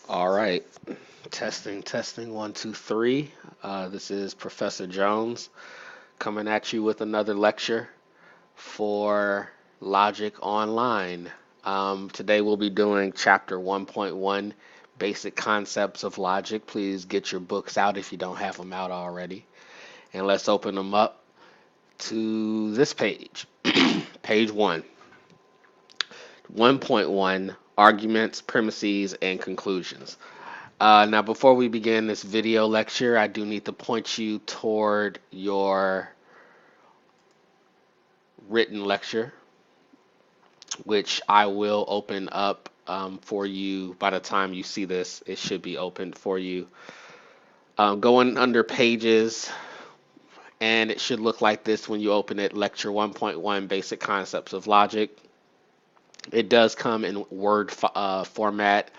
All right. Testing, 1, 2, 3. This is Professor Jones coming at you with another lecture for Logic Online. Today we'll be doing chapter 1.1, Basic Concepts of Logic. Please get your books out if you don't have them out already. And let's open them up to this page, page 1. 1.1, Arguments, Premises, and Conclusions. Now, before we begin this video lecture, I do need to point you toward your written lecture, which I will open up for you by the time you see this. It should be opened for you. Going under pages, and it should look like this when you open it. Lecture 1.1, Basic Concepts of Logic. It does come in Word format.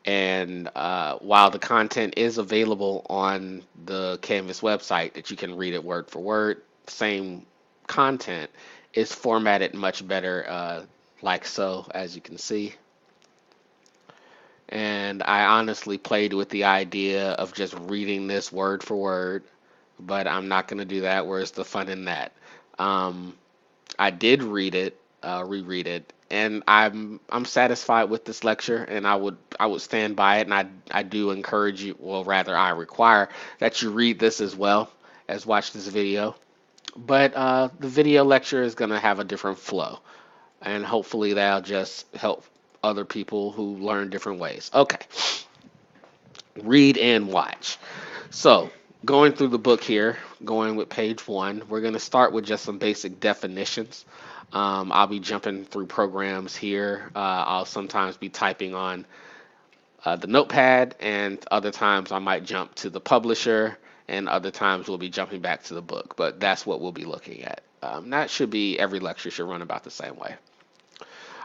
And while the content is available on the Canvas website that you can read it word for word, same content is formatted much better, like so, as you can see. And I honestly played with the idea of just reading this word for word, but I'm not going to do that. Where's the fun in that? Um, I did read it, reread it, and I'm satisfied with this lecture, and I would stand by it, and I do encourage you, well, rather I require that you read this as well as watch this video. But the video lecture is gonna have a different flow, and hopefully that'll just help other people who learn different ways. Okay, read and watch. So, going through the book here, going with page 1, we're going to start with just some basic definitions. I'll be jumping through programs here. I'll sometimes be typing on the notepad, and other times I might jump to the publisher, and other times we'll be jumping back to the book. But that's what we'll be looking at. That should be every lecture should run about the same way.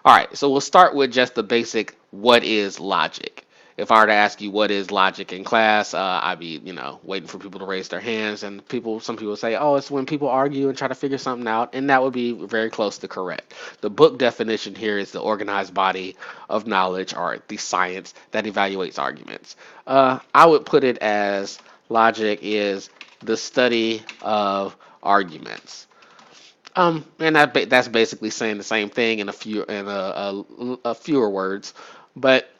All right, so we'll start with just the basic what is logic. If I were to ask you what is logic in class, I'd be, waiting for people to raise their hands, and some people say, oh, it's when people argue and try to figure something out, and that would be very close to correct. The book definition here is the organized body of knowledge or the science that evaluates arguments. I would put it as logic is the study of arguments. And that's basically saying the same thing in a fewer words, but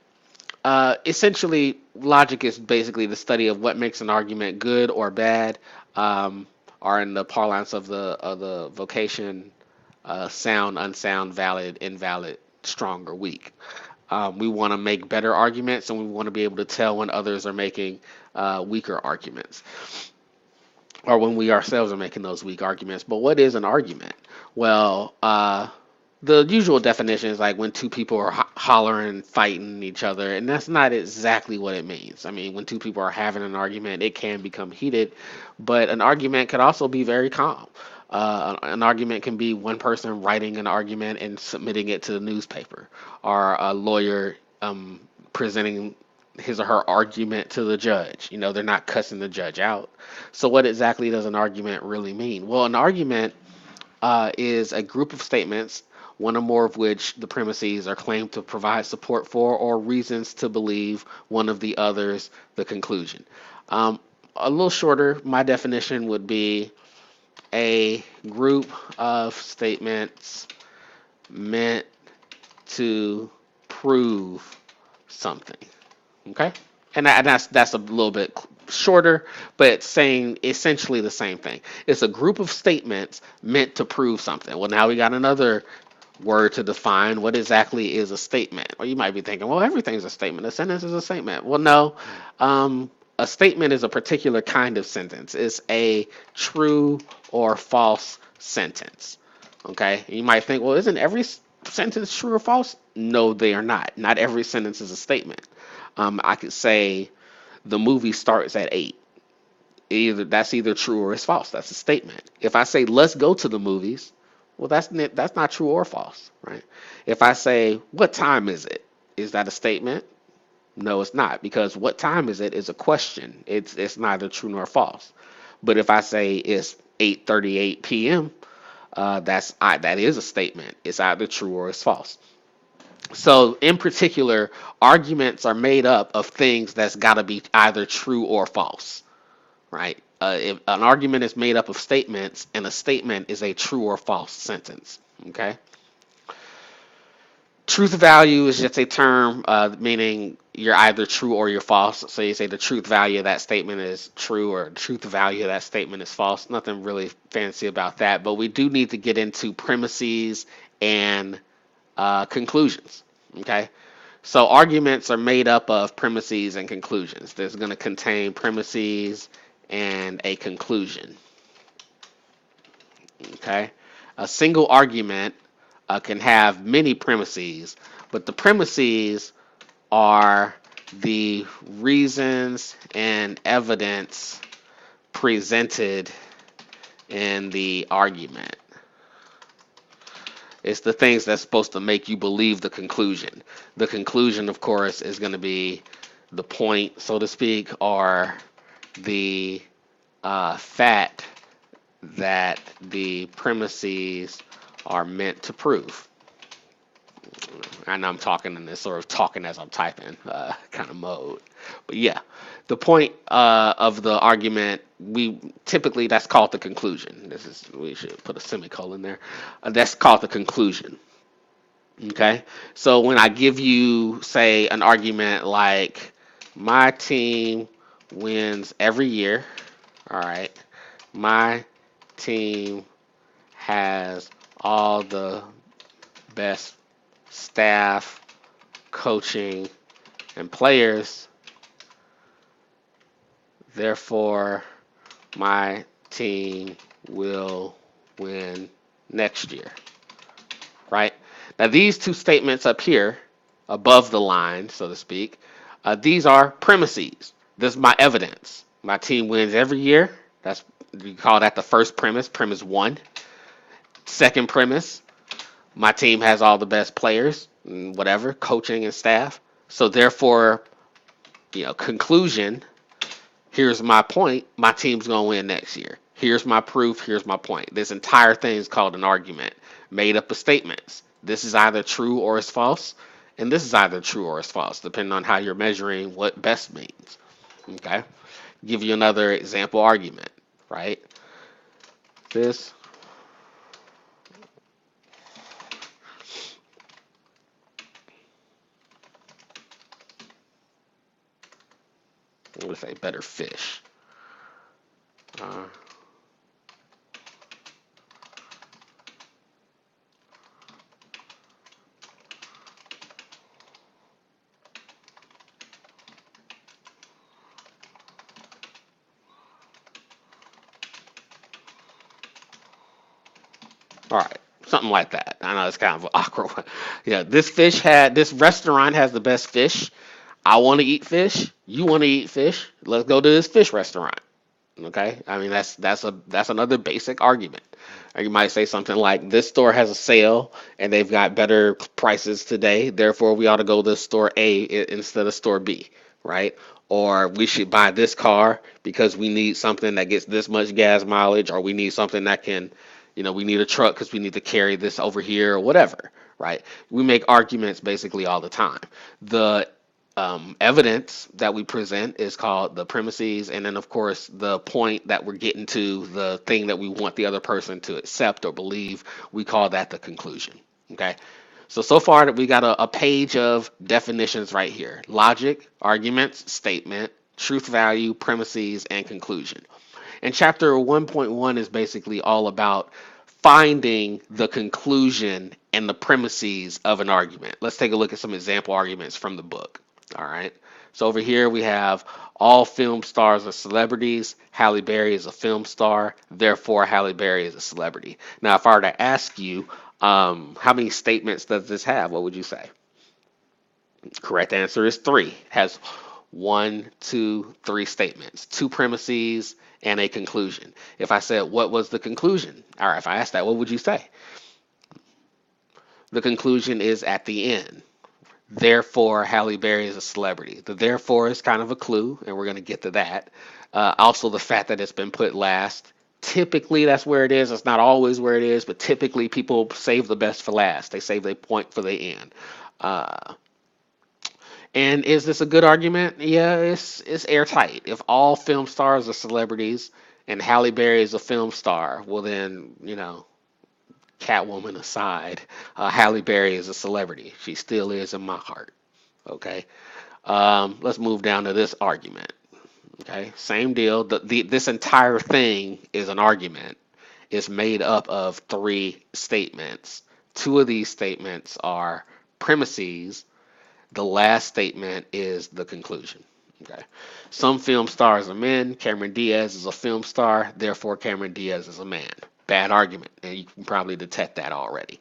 essentially, logic is basically the study of what makes an argument good or bad, or in the parlance of the vocation, sound, unsound, valid, invalid, strong, or weak. We want to make better arguments, and we want to be able to tell when others are making weaker arguments, or when we ourselves are making those weak arguments. But what is an argument? Well, the usual definition is like when two people are hollering, fighting each other, and that's not exactly what it means. I mean, when two people are having an argument, it can become heated, but an argument could also be very calm. An argument can be one person writing an argument and submitting it to the newspaper, or a lawyer presenting his or her argument to the judge. They're not cussing the judge out. So, what exactly does an argument really mean? Well, an argument is a group of statements, one or more of which the premises are claimed to provide support for or reasons to believe one of the others the conclusion. A little shorter, my definition would be a group of statements meant to prove something. Okay? And that's a little bit shorter, but it's saying essentially the same thing. It's a group of statements meant to prove something. Well, now we got another word to define what exactly is a statement. Or you might be thinking, well, everything's a statement. A sentence is a statement. Well, no. A statement is a particular kind of sentence. It's a true or false sentence. Okay? You might think, well, isn't every sentence true or false? No, they are not. Not every sentence is a statement. I could say the movie starts at 8. That's either true or it's false. That's a statement. If I say let's go to the movies, well, that's not true or false, right? If I say what time is it, is that a statement? No, it's not, because what time is it is a question. It's neither true nor false. But if I say it's 8:38 p.m., that is a statement. It's either true or it's false. So in particular, arguments are made up of things that's got to be either true or false, right? If an argument is made up of statements, and a statement is a true or false sentence. Okay. Truth value is just a term meaning you're either true or you're false. So you say the truth value of that statement is true, or the truth value of that statement is false. Nothing really fancy about that, but we do need to get into premises and conclusions. Okay. So arguments are made up of premises and conclusions. There's going to contain premises and a conclusion. Okay. A single argument can have many premises, but the premises are the reasons and evidence presented in the argument. It's the things that's supposed to make you believe the conclusion. The conclusion, of course, is going to be the point, so to speak, or the fact that the premises are meant to prove. And I'm talking in this sort of talking as I'm typing kind of mode. But yeah, the point of the argument, we typically, that's called the conclusion. We should put a semicolon there. That's called the conclusion. Okay. So when I give you, say, an argument like, my team wins every year. All right. My team has all the best staff, coaching, and players. Therefore, my team will win next year. Right? Now, these two statements up here, above the line, so to speak, these are premises. This is my evidence. My team wins every year. That's, you call that the first premise, premise one. Second premise, my team has all the best players, whatever, coaching and staff. So therefore, conclusion, here's my point, my team's going to win next year. Here's my proof, here's my point. This entire thing is called an argument, made up of statements. This is either true or it's false, and this is either true or it's false, depending on how you're measuring what best means. Okay? Give you another example argument, right? This I'm going to say better fish. Uh, all right. Something like that. I know it's kind of awkward. Yeah, this restaurant has the best fish. I want to eat fish. You want to eat fish. Let's go to this fish restaurant. Okay, I mean that's another basic argument. Or you might say something like, "This store has a sale and they've got better prices today. Therefore, we ought to go to store A instead of store B, right? Or we should buy this car because we need something that gets this much gas mileage, or we need something that can, we need a truck because we need to carry this over here or whatever, right? We make arguments basically all the time. The evidence that we present is called the premises, and then of course the point that we're getting to, the thing that we want the other person to accept or believe, we call that the conclusion. Okay, so far that we got a page of definitions right here: logic, arguments, statement, truth value, premises, and conclusion. And chapter 1.1 is basically all about finding the conclusion and the premises of an argument. Let's take a look at some example arguments from the book. All right. So over here we have all film stars are celebrities. Halle Berry is a film star. Therefore, Halle Berry is a celebrity. Now, if I were to ask you, how many statements does this have? What would you say? Correct answer is three. It has one, two, three statements, two premises, and a conclusion. If I said, what was the conclusion? All right, if I asked that, what would you say? The conclusion is at the end. Therefore, Halle Berry is a celebrity. The therefore is kind of a clue, and we're going to get to that. Also, the fact that it's been put last. Typically, that's where it is. It's not always where it is, but typically people save the best for last. They save their point for the end. Uh, and is this a good argument? Yeah, it's airtight. If all film stars are celebrities and Halle Berry is a film star, well then, Catwoman aside, Halle Berry is a celebrity. She still is in my heart. Okay. Let's move down to this argument. Okay, same deal. This entire thing is an argument. It's made up of three statements. Two of these statements are premises. The last statement is the conclusion. Okay. Some film stars are men. Cameron Diaz is a film star. Therefore, Cameron Diaz is a man. Bad argument, and you can probably detect that already.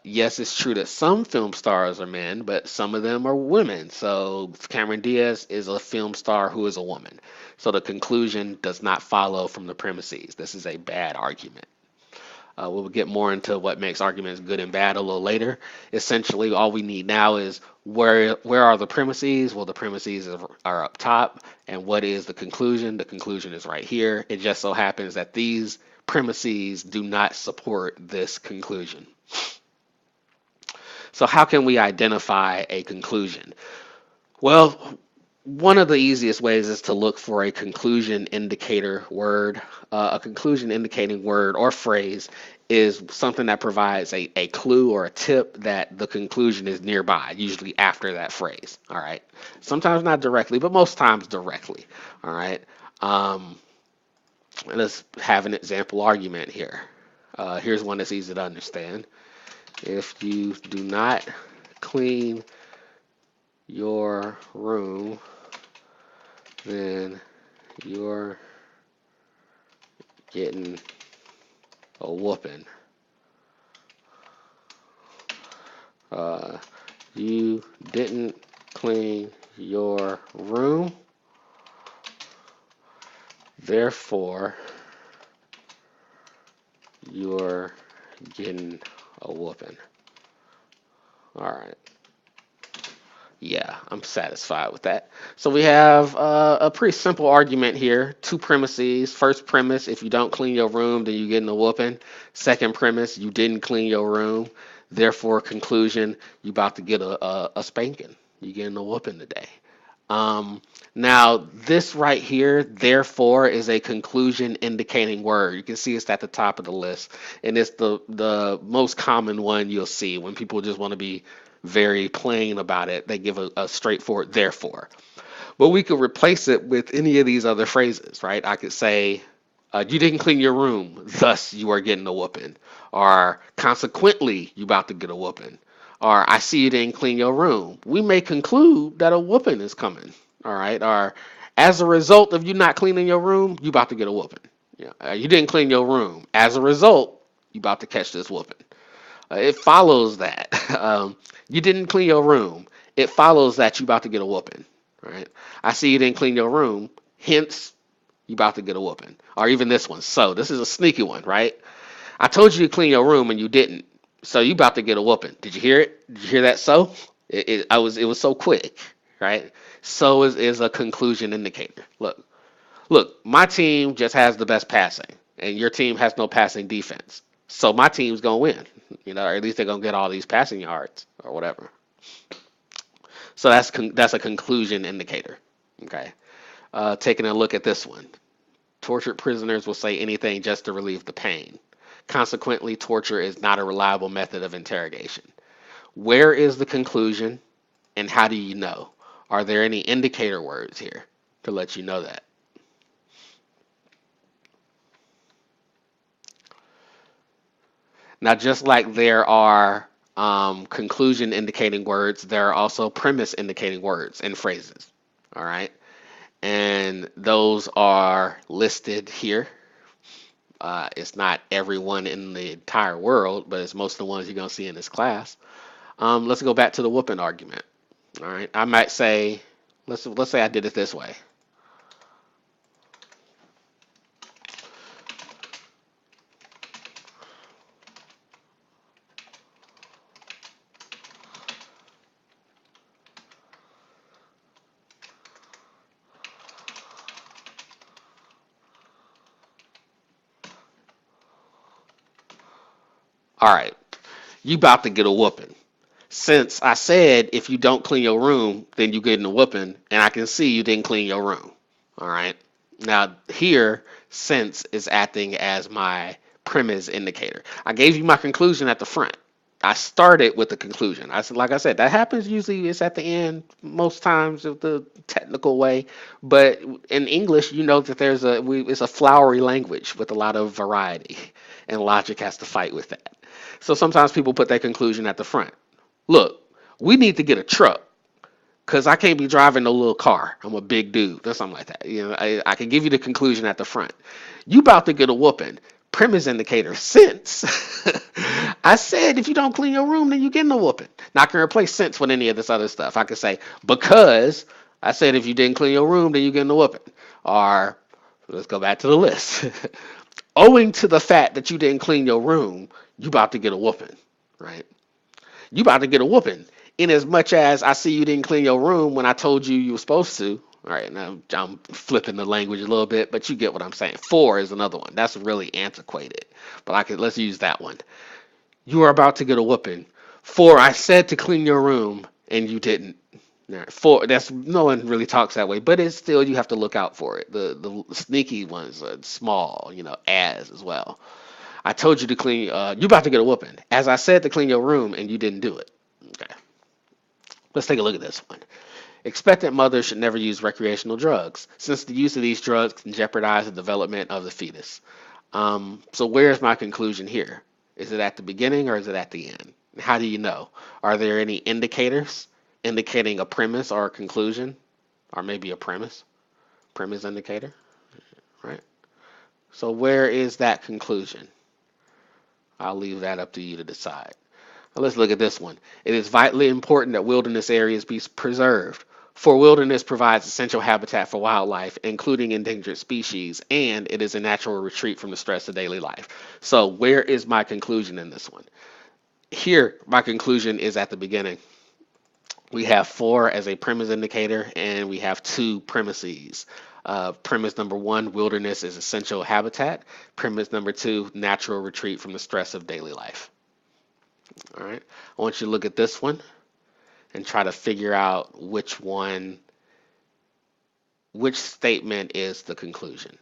Yes, it's true that some film stars are men, but some of them are women. So Cameron Diaz is a film star who is a woman. So the conclusion does not follow from the premises. This is a bad argument. We'll get more into what makes arguments good and bad a little later. Essentially, all we need now is where are the premises? Well, the premises are up top. And what is the conclusion? The conclusion is right here. It just so happens that these premises do not support this conclusion. So how can we identify a conclusion? Well, one of the easiest ways is to look for a conclusion indicator word. A conclusion indicating word or phrase is something that provides a clue or a tip that the conclusion is nearby, usually after that phrase. All right. Sometimes not directly, but most times directly. All right. Let's have an example argument here. Here's one that's easy to understand. If you do not clean your room, then you're getting a whooping. You didn't clean your room, therefore you're getting a whooping. All right. Yeah, I'm satisfied with that. So we have a pretty simple argument here. Two premises. First premise, if you don't clean your room, then you're getting a whooping. Second premise, you didn't clean your room. Therefore, conclusion, you about to get a spanking. You're getting a whooping today. Now, this right here, therefore, is a conclusion indicating word. You can see it's at the top of the list, and it's the most common one you'll see when people just want to be very plain about it. They give a straightforward therefore. But we could replace it with any of these other phrases, right? I could say, you didn't clean your room, thus you are getting a whooping. Or consequently, you about to get a whooping. Or I see you didn't clean your room. We may conclude that a whooping is coming. All right. Or as a result of you not cleaning your room, you about to get a whooping. Yeah. You didn't clean your room. As a result, you about to catch this whooping. It follows that. You didn't clean your room. It follows that you about to get a whooping. Right. I see you didn't clean your room. Hence, you about to get a whooping. Or even this one. So this is a sneaky one, right? I told you to clean your room and you didn't. So you about to get a whooping. Did you hear it? Did you hear that? So it was so quick, right? So is a conclusion indicator. Look, my team just has the best passing, and your team has no passing defense. So my team's gonna win, or at least they're gonna get all these passing yards or whatever. So that's a conclusion indicator. Okay, taking a look at this one. Tortured prisoners will say anything just to relieve the pain. Consequently, torture is not a reliable method of interrogation. Where is the conclusion, and how do you know? Are there any indicator words here to let you know that? Now, just like there are conclusion indicating words, there are also premise indicating words and phrases. All right. And those are listed here. It's not everyone in the entire world, but it's most of the ones you're going to see in this class. Let's go back to the whooping argument. All right. I might say, let's say I did it this way. All right. You about to get a whooping. Since I said if you don't clean your room, then you get in a whooping, and I can see you didn't clean your room. All right. Now here, since is acting as my premise indicator. I gave you my conclusion at the front. I started with the conclusion. I said, like I said, that happens usually. It's at the end most times of the technical way. But in English, you know that it's a flowery language with a lot of variety, and logic has to fight with that. So sometimes people put their conclusion at the front. Look, we need to get a truck because I can't be driving no little car. I'm a big dude or something like that. I can give you the conclusion at the front. You about to get a whooping. Premise indicator since I said if you don't clean your room, then you get a whooping. Now I can replace since with any of this other stuff. I could say because I said if you didn't clean your room, then you get a whooping. Or let's go back to the list. Owing to the fact that you didn't clean your room, you about to get a whooping, right? You about to get a whooping. In as much as I see you didn't clean your room when I told you you were supposed to. All right, now I'm flipping the language a little bit, but you get what I'm saying. For is another one. That's really antiquated, but let's use that one. You are about to get a whooping. For I said to clean your room and you didn't. All right, for that's no one really talks that way, but it's still you have to look out for it. The sneaky ones are small, as well. I told you to clean. You about to get a whooping. As I said to clean your room, and you didn't do it. Okay, let's take a look at this one. Expectant mothers should never use recreational drugs, since the use of these drugs can jeopardize the development of the fetus. So where's my conclusion here? Is it at the beginning or is it at the end? How do you know? Are there any indicators indicating a premise or a conclusion, or maybe a premise indicator, right? So where is that conclusion? I'll leave that up to you to decide. Now let's look at this one. It is vitally important that wilderness areas be preserved, for wilderness provides essential habitat for wildlife, including endangered species, and it is a natural retreat from the stress of daily life. So where is my conclusion in this one? Here, my conclusion is at the beginning. We have for as a premise indicator, and we have two premises. Premise number one, wilderness is essential habitat. Premise number two, natural retreat from the stress of daily life. All right. I want you to look at this one and try to figure out which statement is the conclusion.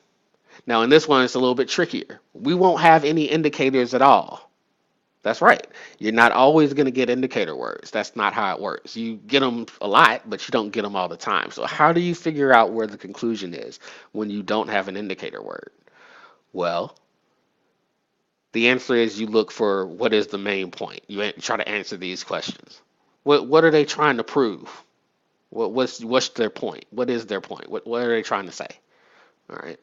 Now, in this one, it's a little bit trickier. We won't have any indicators at all. That's right. You're not always going to get indicator words. That's not how it works. You get them a lot, but you don't get them all the time. So how do you figure out where the conclusion is when you don't have an indicator word? Well, the answer is you look for what is the main point. You try to answer these questions. What are they trying to prove? What's their point? What is their point? What are they trying to say? All right.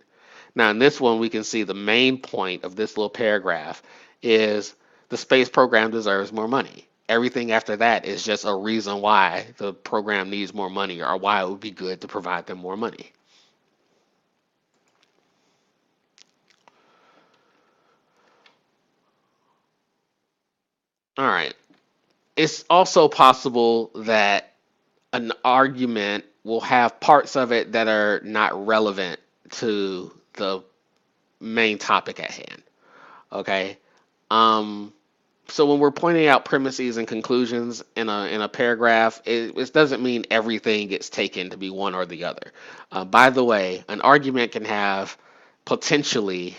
Now in this one, we can see the main point of this little paragraph is the space program deserves more money. Everything after that is just a reason why the program needs more money or why it would be good to provide them more money. All right. It's also possible that an argument will have parts of it that are not relevant to the main topic at hand. Okay. Um, so when we're pointing out premises and conclusions in a paragraph, it doesn't mean everything gets taken to be one or the other. By the way, an argument can have potentially.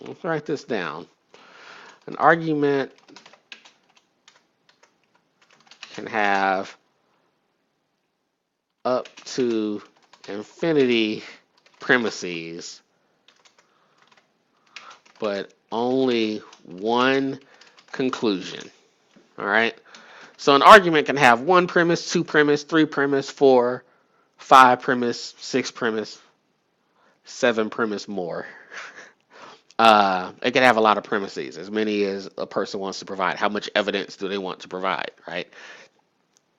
Let's write this down. An argument can have up to infinity premises, but only one conclusion. All right. So an argument can have one premise, two premise, three premise, four, five premise, six premise, seven premise more. It can have a lot of premises, as many as a person wants to provide. How much evidence do they want to provide, right?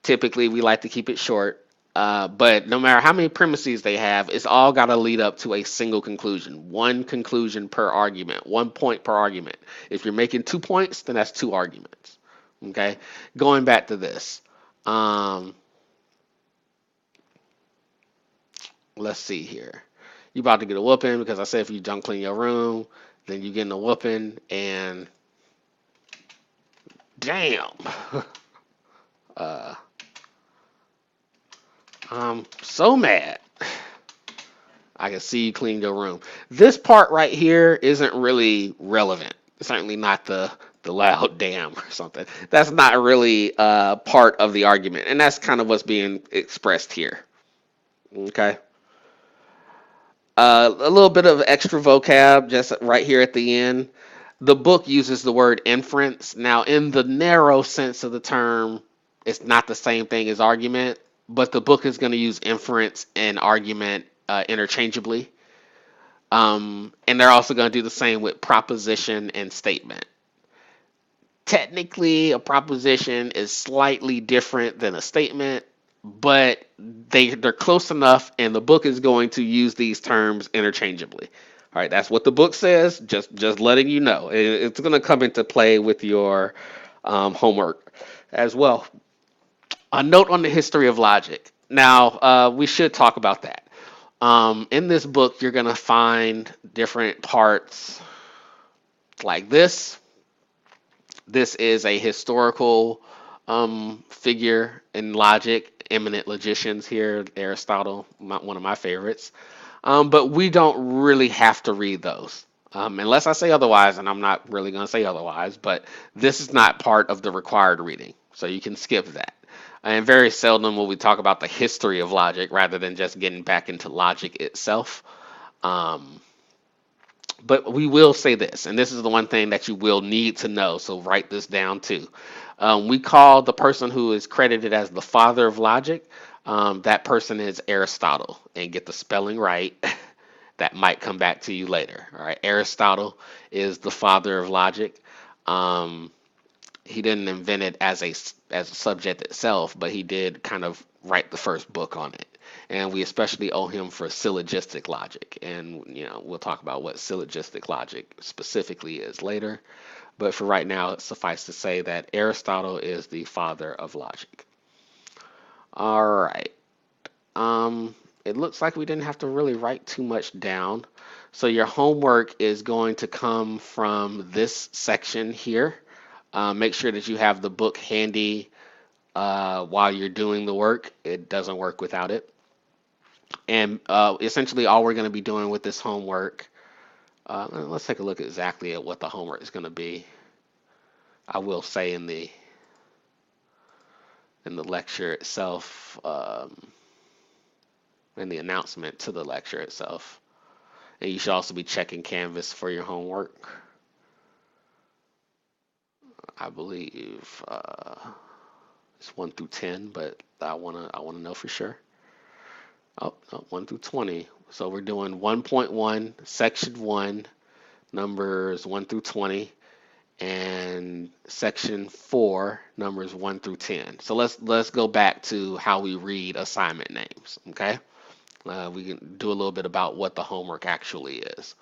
Typically, we like to keep it short, but no matter how many premises they have, it's all got to lead up to a single conclusion. One conclusion per argument, 1 point per argument. If you're making 2 points, then that's two arguments. Okay, going back to this. Let's see here. You about to get a whooping because I said if you don't clean your room, then you getting a whooping, and damn. Uh, I'm so mad. I can see you clean your room. This part right here isn't really relevant. Certainly not the loud damn or something. That's not really part of the argument, and that's kind of what's being expressed here. Okay. A little bit of extra vocab just right here at the end. The book uses the word inference. Now, in the narrow sense of the term, it's not the same thing as argument, but the book is going to use inference and argument interchangeably. And they're also going to do the same with proposition and statement. Technically, a proposition is slightly different than a statement, but they're close enough, and the book is going to use these terms interchangeably. All right, that's what the book says. Just letting you know, it's going to come into play with your homework as well. A note on the history of logic. Now, we should talk about that. In this book, you're going to find different parts like this. This is a historical figure in logic, eminent logicians here, Aristotle, one of my favorites. But we don't really have to read those. Unless I say otherwise, and I'm not really going to say otherwise, but this is not part of the required reading, so you can skip that. And very seldom will we talk about the history of logic rather than just getting back into logic itself. Um, but we will say this, and this is the one thing that you will need to know, so write this down too. We call the person who is credited as the father of logic, that person is Aristotle, and get the spelling right. That might come back to you later. All right, Aristotle is the father of logic. Um, he didn't invent it as a subject itself, but he did kind of write the first book on it. And we especially owe him for syllogistic logic. And we'll talk about what syllogistic logic specifically is later. But for right now, suffice to say that Aristotle is the father of logic. All right. It looks like we didn't have to really write too much down. So your homework is going to come from this section here. Make sure that you have the book handy while you're doing the work. It doesn't work without it. And essentially, all we're going to be doing with this homework, let's take a look exactly at what the homework is going to be. I will say in the lecture itself, in the announcement to the lecture itself. And you should also be checking Canvas for your homework. I believe it's 1 through 10, but I wanna know for sure. Oh, no, 1 through 20. So we're doing 1.1, section 1, numbers 1 through 20, and section 4, numbers 1 through 10. So let's go back to how we read assignment names, okay? We can do a little bit about what the homework actually is.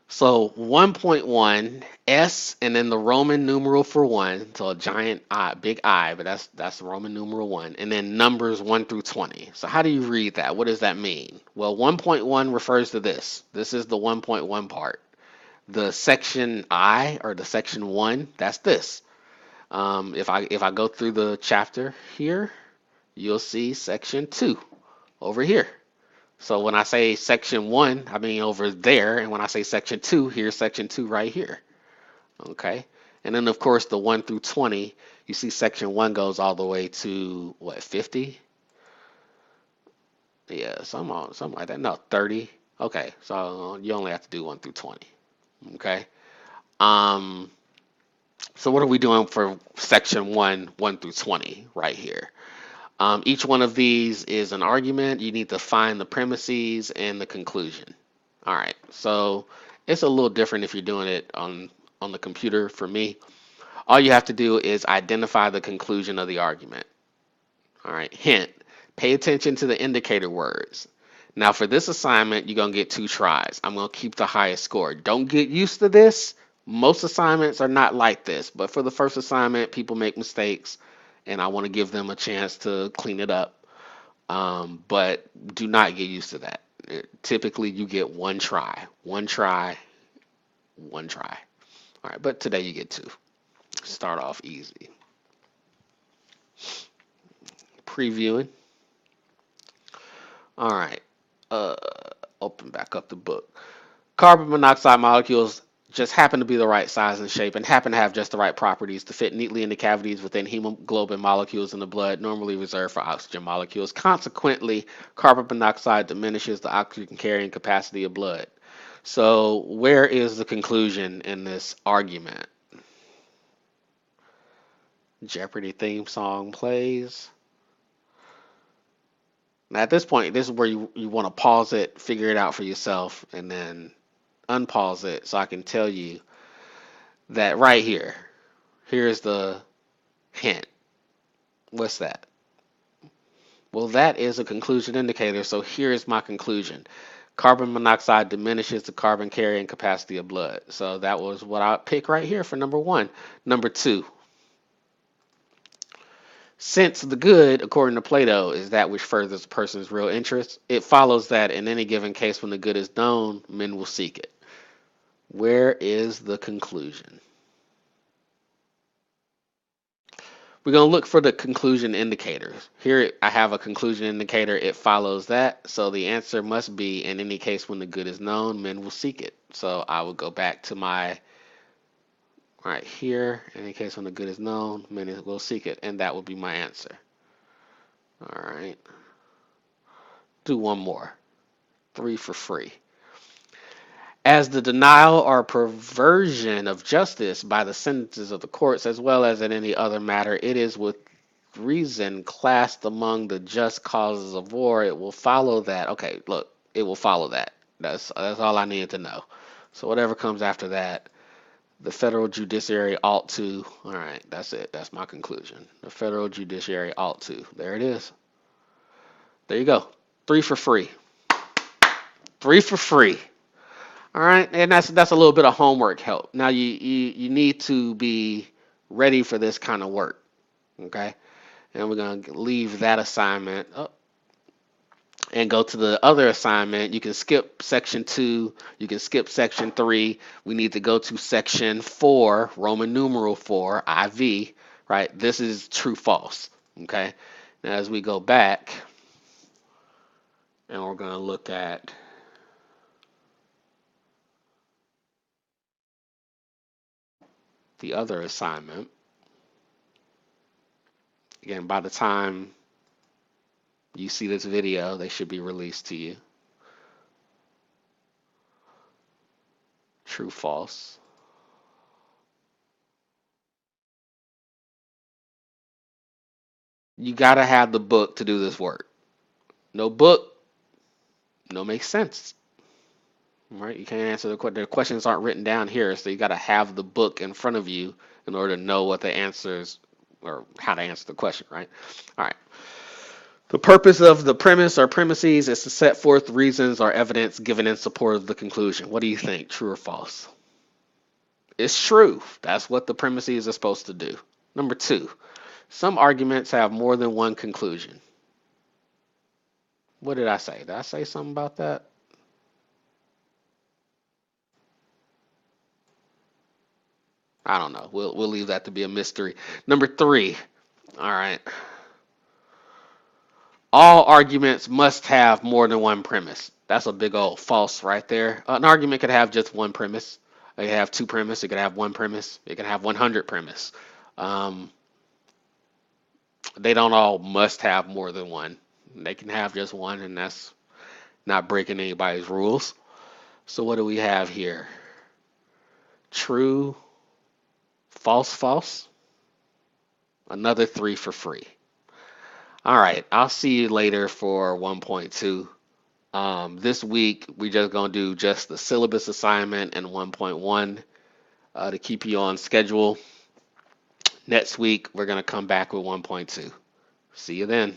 So 1.1 S and then the Roman numeral for 1, so a giant I, big I, but that's the Roman numeral 1, and then numbers 1 through 20. So how do you read that? What does that mean? Well, 1.1 refers to this. This is the 1.1 part. The section I or the section 1, that's this. If I go through the chapter here, you'll see section 2 over here. So when I say section 1, I mean over there, and when I say section 2, here's section 2 right here. Okay? And then of course the 1 through 20, you see section 1 goes all the way to what, 50? Yeah, something like that. No, 30. Okay, so you only have to do 1 through 20. Okay? Um so what are we doing for section 1, 1 through 20 right here? Each one of these is an argument. You need to find the premises and the conclusion. All right, so it's a little different if you're doing it on the computer. For me, all you have to do is identify the conclusion of the argument. All right, hint, pay attention to the indicator words. Now for this assignment, you're going to get 2 tries. I'm going to keep the highest score. Don't get used to this. Most assignments are not like this, but for the first assignment, people make mistakes, and I want to give them a chance to clean it up. But do not get used to that. Typically, you get 1 try, 1 try, 1 try. All right, but today you get 2. Start off easy. Previewing. All right. Uh, Open back up the book. Carbon monoxide molecules just happen to be the right size and shape and happen to have just the right properties to fit neatly into cavities within hemoglobin molecules in the blood, normally reserved for oxygen molecules. Consequently, carbon monoxide diminishes the oxygen carrying capacity of blood. So, where is the conclusion in this argument? Jeopardy theme song plays. Now, at this point, this is where you want to pause it, figure it out for yourself, and then unpause it so I can tell you that right here, here's the hint. What's that? Well, that is a conclusion indicator, so here's my conclusion. Carbon monoxide diminishes the carbon carrying capacity of blood. So that was what I pick right here for number one. Number two, since the good, according to Plato, is that which furthers a person's real interest, it follows that in any given case when the good is known, men will seek it. Where is the conclusion? We're going to look for the conclusion indicators. Here I have a conclusion indicator. It follows that. So the answer must be, in any case when the good is known, men will seek it. So I would go back to my right here. In any case when the good is known, men will seek it. And that would be my answer. All right. Do one more. 3 for free. As the denial or perversion of justice by the sentences of the courts, as well as in any other matter, it is with reason classed among the just causes of war, it will follow that. Okay, look, it will follow that. That's all I needed to know. So whatever comes after that, the federal judiciary ought to. All right, that's it. That's my conclusion. The federal judiciary ought to. There it is. There you go. 3 for free. 3 for free. All right, and that's a little bit of homework help. Now you need to be ready for this kind of work. Okay, and we're gonna leave that assignment up and go to the other assignment. You can skip section 2. You can skip section 3. We need to go to section 4, Roman numeral 4, IV. Right, this is true false. Okay, now as we go back, and we're gonna look at the other assignment. Again, by the time you see this video, they should be released to you. True, false. You gotta have the book to do this work. No book, no makes sense. Right? You can't answer the question. The questions aren't written down here, so you gotta have the book in front of you in order to know what the answers or how to answer the question, right? All right. The purpose of the premise or premises is to set forth reasons or evidence given in support of the conclusion. What do you think? True or false? It's true. That's what the premises are supposed to do. Number 2, some arguments have more than one conclusion. What did I say? Did I say something about that? I don't know. We'll leave that to be a mystery. Number 3. All right. All arguments must have more than one premise. That's a big old false right there. An argument could have just one premise. It could have 2 premise. It could have 1 premise. It could have 100 premise. They don't all must have more than one. They can have just one, and that's not breaking anybody's rules. So what do we have here? True, false, false. Another 3 for free. All right, I'll see you later for 1.2. This week, we're just going to do just the syllabus assignment and 1.1 to keep you on schedule. Next week, we're going to come back with 1.2. See you then.